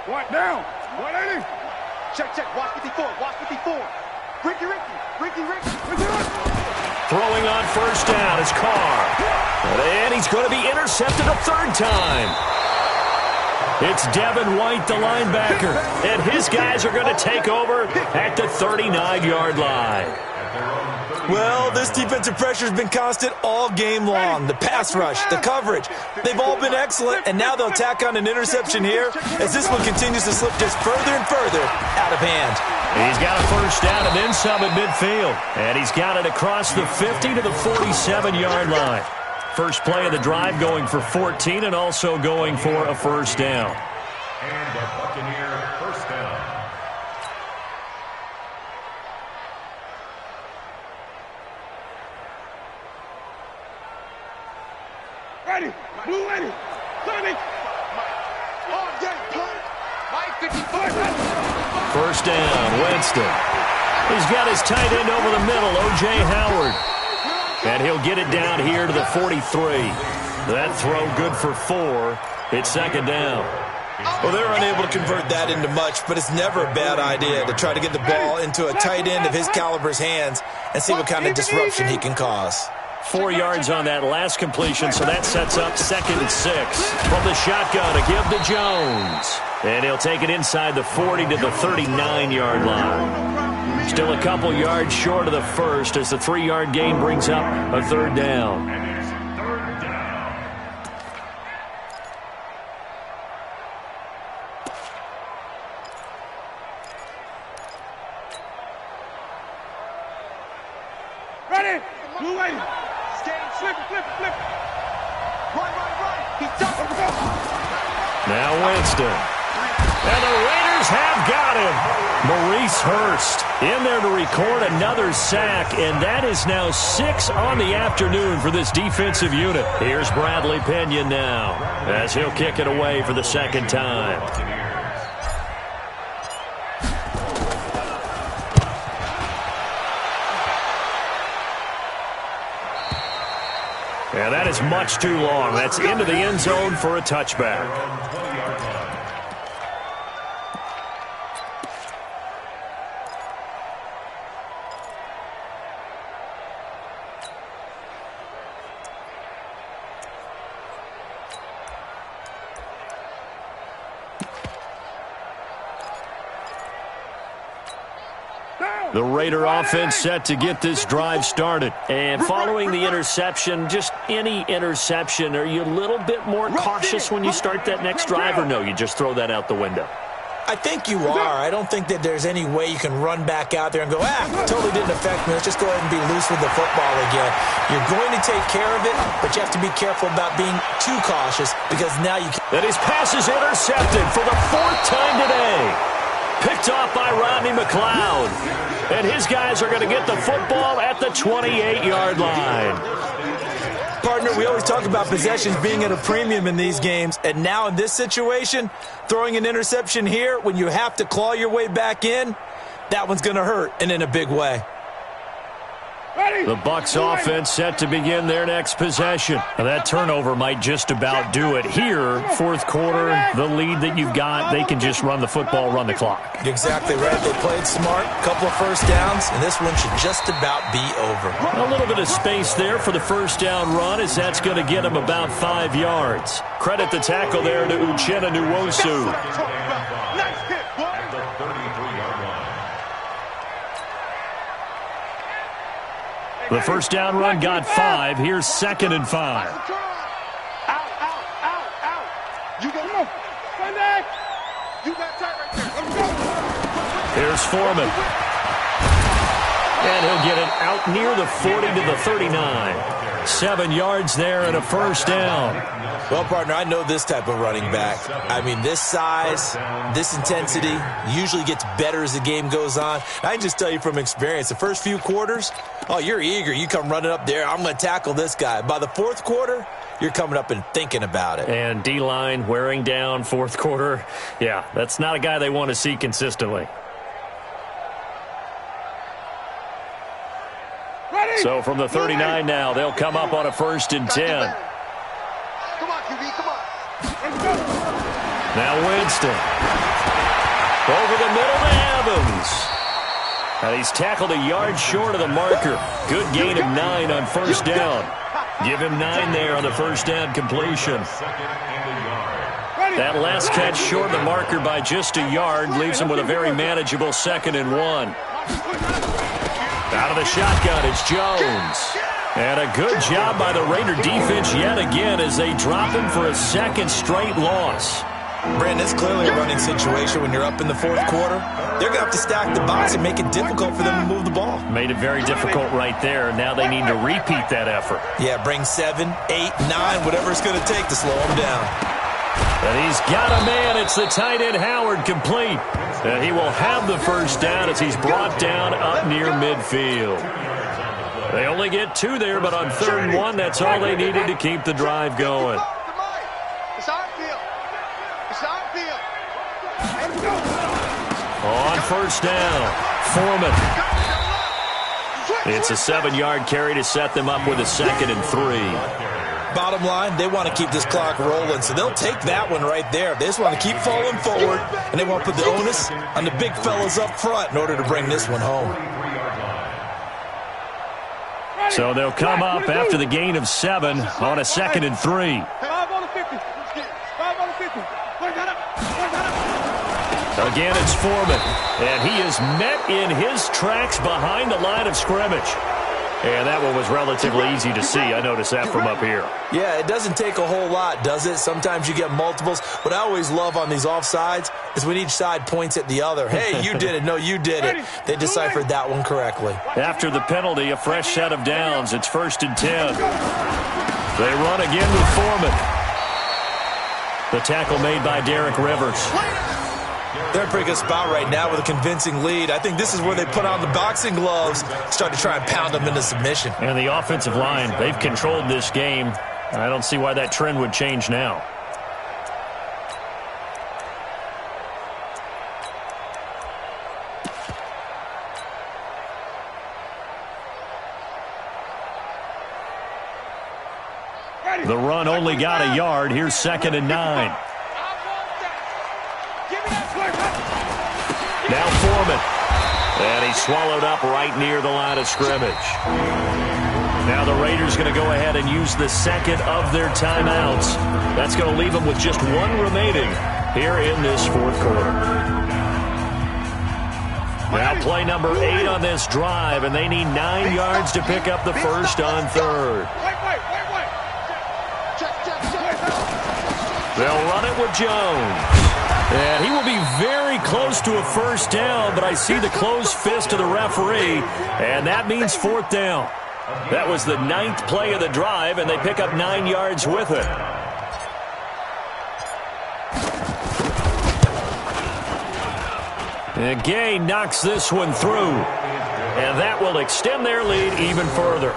What down? 180. Check. Watch 54. Ricky. Throwing on first down is Carr. And he's going to be intercepted a third time. It's Devin White, the linebacker. And his guys are going to take over at the 39-yard line. Well, this defensive pressure has been constant all game long. The pass rush, the coverage, they've all been excellent, and now they'll tack on an interception here as this one continues to slip just further and further out of hand. He's got a first down and then some at midfield, and he's got it across the 50 to the 47-yard line. First play of the drive going for 14 and also going for a first down. And the Buccaneer first down. Ready. Blue ready. 30. All day, punt. Mike 55. First down, Winston. He's got his tight end over the middle, O.J. Howard. And he'll get it down here to the 43. That throw good for 4. It's second down. Well, they're unable to convert that into much, but it's never a bad idea to try to get the ball into a tight end of his caliber's hands and see what kind of disruption he can cause. 4 yards on that last completion, so that sets up 2nd and 6. From the shotgun to give to Jones. And he'll take it inside the 40 to the 39-yard line. Still a couple yards short of the first as the 3-yard gain brings up a third down. And it's third down. Ready. Blue ready. Flip. Run. He's done. Now Winston. And the Raiders have got him. Maurice Hurst in there to record another sack, and that is now 6 on the afternoon for this defensive unit. Here's Bradley Pinion now as he'll kick it away for the second time. And that is much too long. That's into the end zone for a touchback. The Raider offense set to get this drive started. And following the interception, just any interception, are you a little bit more cautious when you start that next drive, or no, you just throw that out the window? I think you are. I don't think that there's any way you can run back out there and go, totally didn't affect me. Let's just go ahead and be loose with the football again. You're going to take care of it, but you have to be careful about being too cautious because now you can't. And his pass is intercepted for the 4th time today. Picked off by Rodney McLeod. And his guys are going to get the football at the 28-yard line. Partner, we always talk about possessions being at a premium in these games, and now in this situation, throwing an interception here when you have to claw your way back in, that one's going to hurt, and in a big way. The Bucs offense set to begin their next possession. Now that turnover might just about do it. Here, 4th quarter, the lead that you've got, they can just run the football, run the clock. You're exactly right. They played smart, couple of first downs, and this one should just about be over. A little bit of space there for the first down run as that's going to get them about 5 yards. Credit the tackle there to Uchenna Nwosu. Nice hit, boy. At the 33-yard line. The first down run got 5. Here's 2nd and 5. Out. You got him. Sunday. You got tight right there. Let's go. Here's Foreman. And he'll get it out near the 40 to the 39. 7 yards there and a first down. Well, partner, I know this type of running back. I mean, this size, this intensity usually gets better as the game goes on. I can just tell you from experience, the first few quarters, oh, you're eager. You come running up there, I'm going to tackle this guy. By the fourth quarter, you're coming up and thinking about it. And D-line wearing down fourth quarter. Yeah, that's not a guy they want to see consistently. So from the 39 now, they'll come up on a 1st and 10. Come on, QB, come on. Let's go. Now Winston. Over the middle to Evans. And he's tackled a yard short of the marker. Good gain of 9 on 1st down. Give him 9 there on the 1st down completion. That last catch short of the marker by just a yard leaves him with a very manageable 2nd and 1. Out of the shotgun, it's Jones. And a good job by the Raider defense yet again as they drop him for a 2nd straight loss. Brandon, it's clearly a running situation when you're up in the fourth quarter. They're going to have to stack the box and make it difficult for them to move the ball. Made it very difficult right there. Now they need to repeat that effort. Yeah, bring 7, 8, 9, whatever it's going to take to slow them down. And he's got a man. It's the tight end Howard complete. And he will have the 1st down as he's brought down up near midfield. They only get 2 there, but on 3rd and 1, that's all they needed to keep the drive going. It's our field. It's our field. On 1st down, Foreman. It's a 7-yard carry to set them up with a 2nd and 3. Bottom line, they want to keep this clock rolling, so they'll take that one right there. They just want to keep falling forward, and they want to put the onus on the big fellas up front in order to bring this one home. So they'll come up after the gain of 7 on a 2nd and 3. 5 on the 50. 5 on the 50. Again, it's Foreman, and he is met in his tracks behind the line of scrimmage. And that one was relatively easy to see. I noticed that from up here. Yeah, it doesn't take a whole lot, does it? Sometimes you get multiples. What I always love on these offsides is when each side points at the other. Hey, you did it. No, you did it. They deciphered that one correctly. After the penalty, a fresh set of downs. It's 1st and 10. They run again with Foreman. The tackle made by Derek Rivers. They're in a pretty good spot right now with a convincing lead. I think this is where they put on the boxing gloves, start to try and pound them into submission. And the offensive line, they've controlled this game. I don't see why that trend would change now. The run only got a yard. Here's 2nd and 9. Now Foreman. And he's swallowed up right near the line of scrimmage. Now the Raiders going to go ahead and use the 2nd of their timeouts. That's going to leave them with just 1 remaining here in this 4th quarter. Now play number 8 on this drive, and they need 9 yards to pick up the 1st on 3rd. They'll run it with Jones. And he will be very close to a 1st down, but I see the closed fist of the referee, and that means 4th down. That was the 9th play of the drive, and they pick up 9 yards with it. And Gay knocks this one through, and that will extend their lead even further.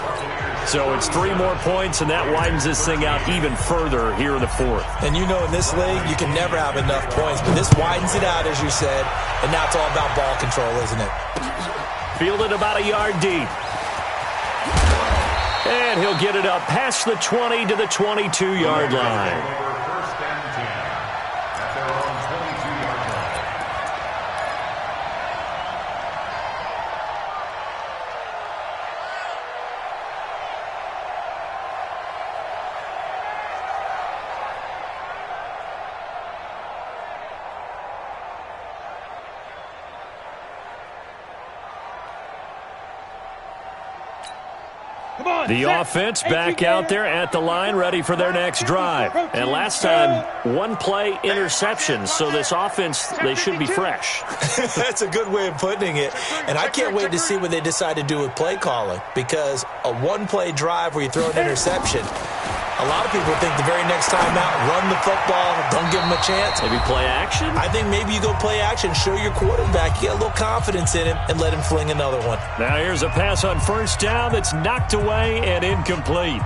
So it's 3 more points, and that widens this thing out even further here in the 4th. And you know in this league, you can never have enough points, but this widens it out, as you said, and now it's all about ball control, isn't it? Fielded about a yard deep. And he'll get it up past the 20 to the 22-yard line. The offense back out there at the line, ready for their next drive. And last time, one play interception, so this offense, they should be fresh. That's a good way of putting it. And I can't wait to see what they decide to do with play calling, because a one-play drive where you throw an interception, a lot of people think the very next time out, run the football, don't give them a chance. Maybe play action? I think maybe you go play action, show your quarterback, you get a little confidence in him, and let him fling another one. Now here's a pass on first down that's knocked away and incomplete.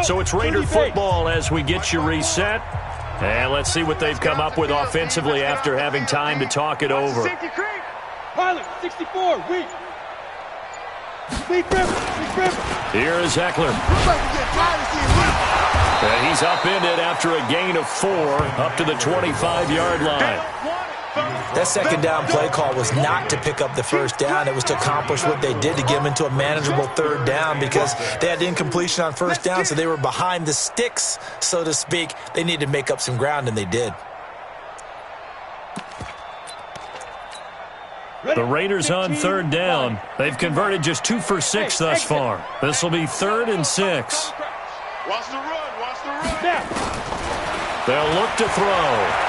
So it's Raider football as we get you reset. And let's see what they've come up with offensively after having time to talk it over. Pilot, 64, weak. Weak river. Here is Eckler. And he's upended after a gain of 4 up to the 25-yard line. That second down play call was not to pick up the first down. It was to accomplish what they did, to get them into a manageable third down, because they had incompletion on first down, so they were behind the sticks, so to speak. They needed to make up some ground, and they did. The Raiders on third down. They've converted just 2 for 6 thus far. This will be 3rd and 6. Watch the run. They'll look to throw.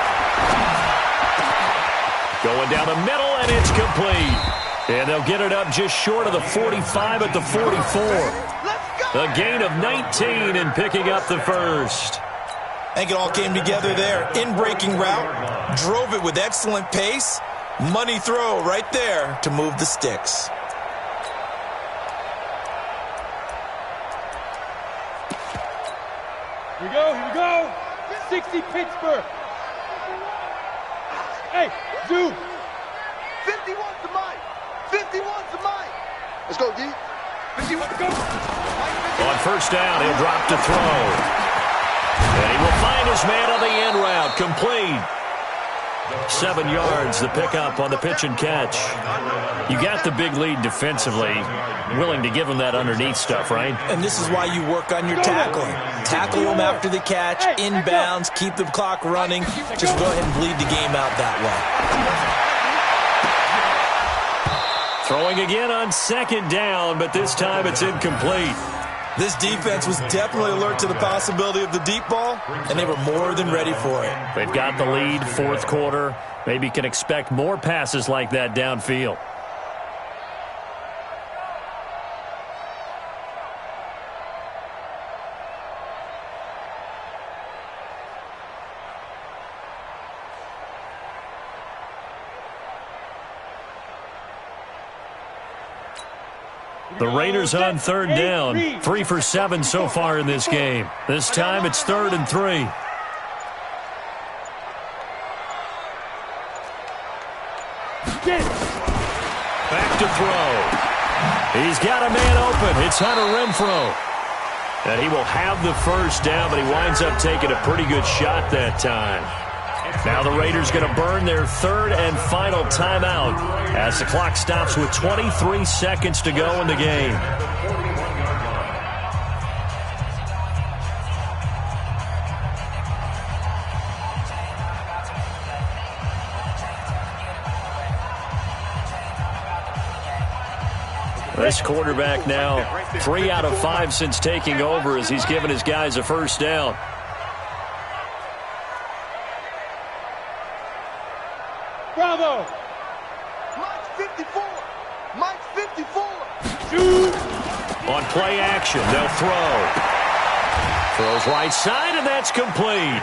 Going down the middle, and it's complete. And they'll get it up just short of the 45 at the 44. A gain of 19 and picking up the first. I think it all came together there. In-breaking route, drove it with excellent pace. Money throw right there to move the sticks. Here we go. 60 Pittsburgh. Hey, Dude. 51's the mic. 51's the mic. Let's go, D. 51, go. On first down, he'll drop to throw. And he will find his man on the end route. Complete. 7 yards, the pickup on the pitch and catch. You got the big lead defensively. Willing to give him that underneath stuff, right? And this is why you work on your tackling. Tackle them after the catch, inbounds, keep the clock running. Just go ahead and bleed the game out that way. Throwing again on second down, but this time it's incomplete. This defense was definitely alert to the possibility of the deep ball, and they were more than ready for it. They've got the lead, fourth quarter. Maybe can expect more passes like that downfield. The Raiders on third down, 3 for 7 so far in this game. This time it's 3rd and 3. Back to throw. He's got a man open. It's Hunter Renfrow. And he will have the first down, but he winds up taking a pretty good shot that time. Now the Raiders going to burn their 3rd and final timeout as the clock stops with 23 seconds to go in the game. This quarterback now 3 out of 5 since taking over as he's given his guys a first down. Bravo! Mike's 54! Mike's 54! Shoot! On play action, they'll throw. Throws right side, and that's complete.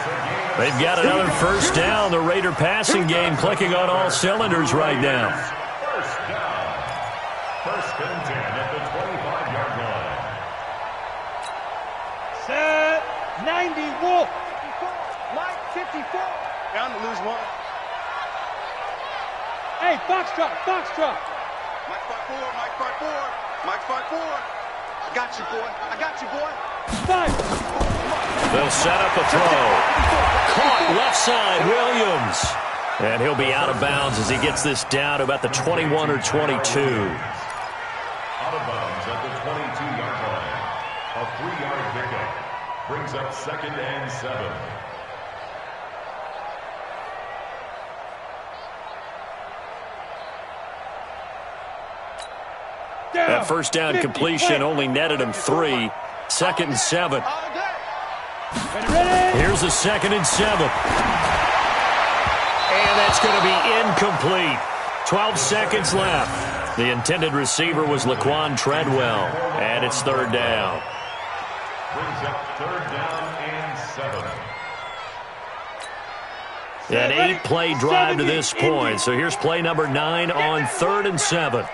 They've got another first down. The Raider passing game clicking on all cylinders right now. First down. 1st and 10 at the 25-yard line. Set 90 Wolf. Mike 54. Down to lose 1. Hey, Foxtrot. Mike 5-4. Mike 5-4. I got you, boy. 5. They'll set up a throw. Caught left side, Williams. And he'll be out of bounds as he gets this down to about the 21 or 22. Out of bounds at the 22-yard line. A 3-yard pickup brings up 2nd and 7. That first down completion only netted him 3. 2nd and 7. Here's a 2nd and 7. And that's going to be incomplete. 12 seconds left. The intended receiver was Laquan Treadwell, and it's 3rd down. Brings up 3rd down and 7. An 8-play drive to this point. So here's play number 9 on 3rd and 7.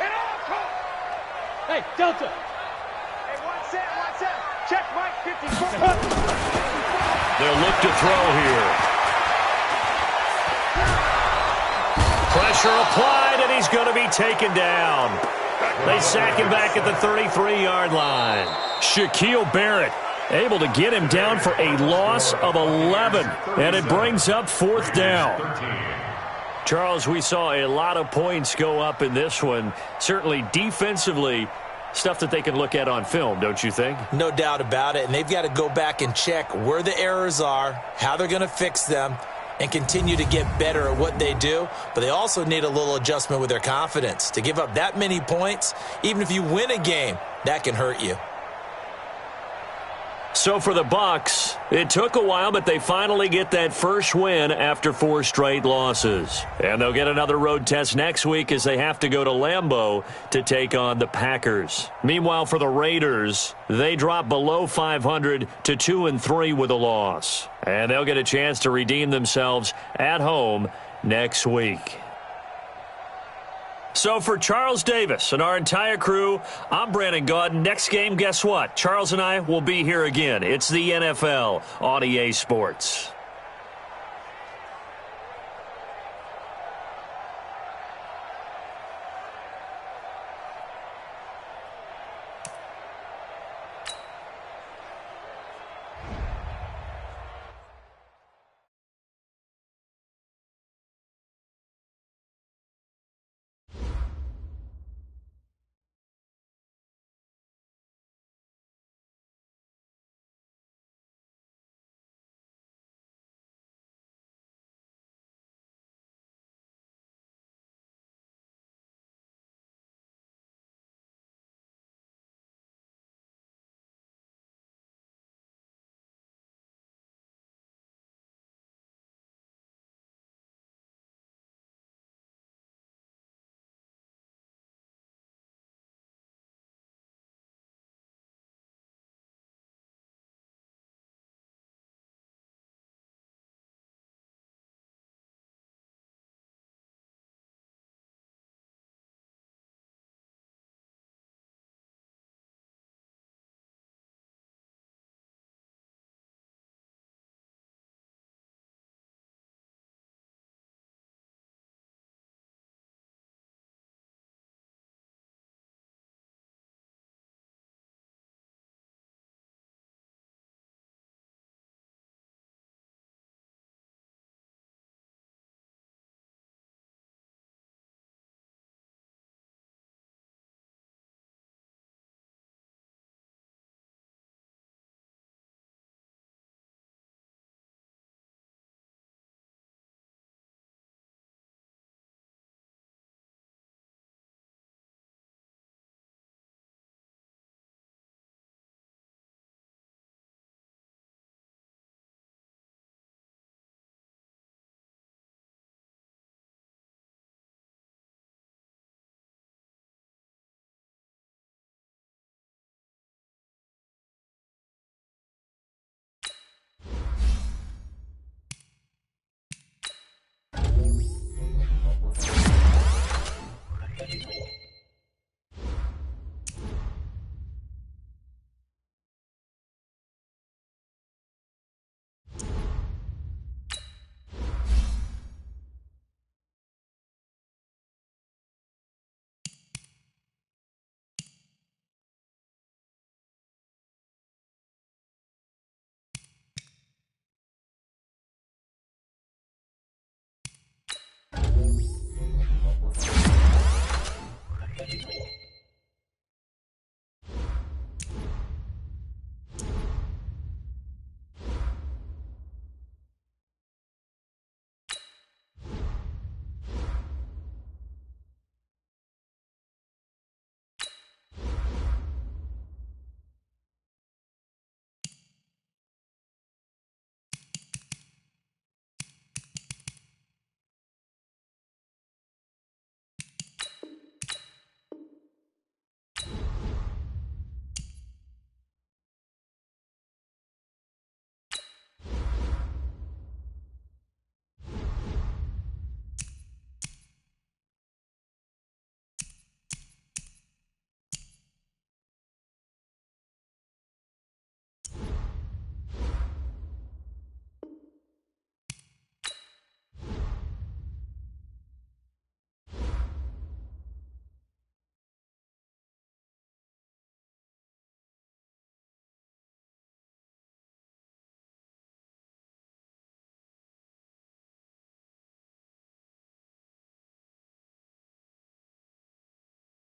Hey, Delta. Hey, one set. Check Mike 54. They'll look to throw here. Pressure applied, and he's going to be taken down. They sack him back at the 33-yard line. Shaquille Barrett able to get him down for a loss of 11, and it brings up 4th down. Charles, we saw a lot of points go up in this one. Certainly defensively, stuff that they can look at on film, don't you think? No doubt about it, and they've got to go back and check where the errors are, how they're going to fix them, and continue to get better at what they do. But they also need a little adjustment with their confidence. To give up that many points, even if you win a game, that can hurt you. So for the Bucs, it took a while, but they finally get that first win after 4 straight losses. And they'll get another road test next week as they have to go to Lambeau to take on the Packers. Meanwhile, for the Raiders, they drop below 500 to 2-3 with a loss. And they'll get a chance to redeem themselves at home next week. So for Charles Davis and our entire crew, I'm Brandon Gaudin. Next game, guess what? Charles and I will be here again. It's the NFL on EA Sports.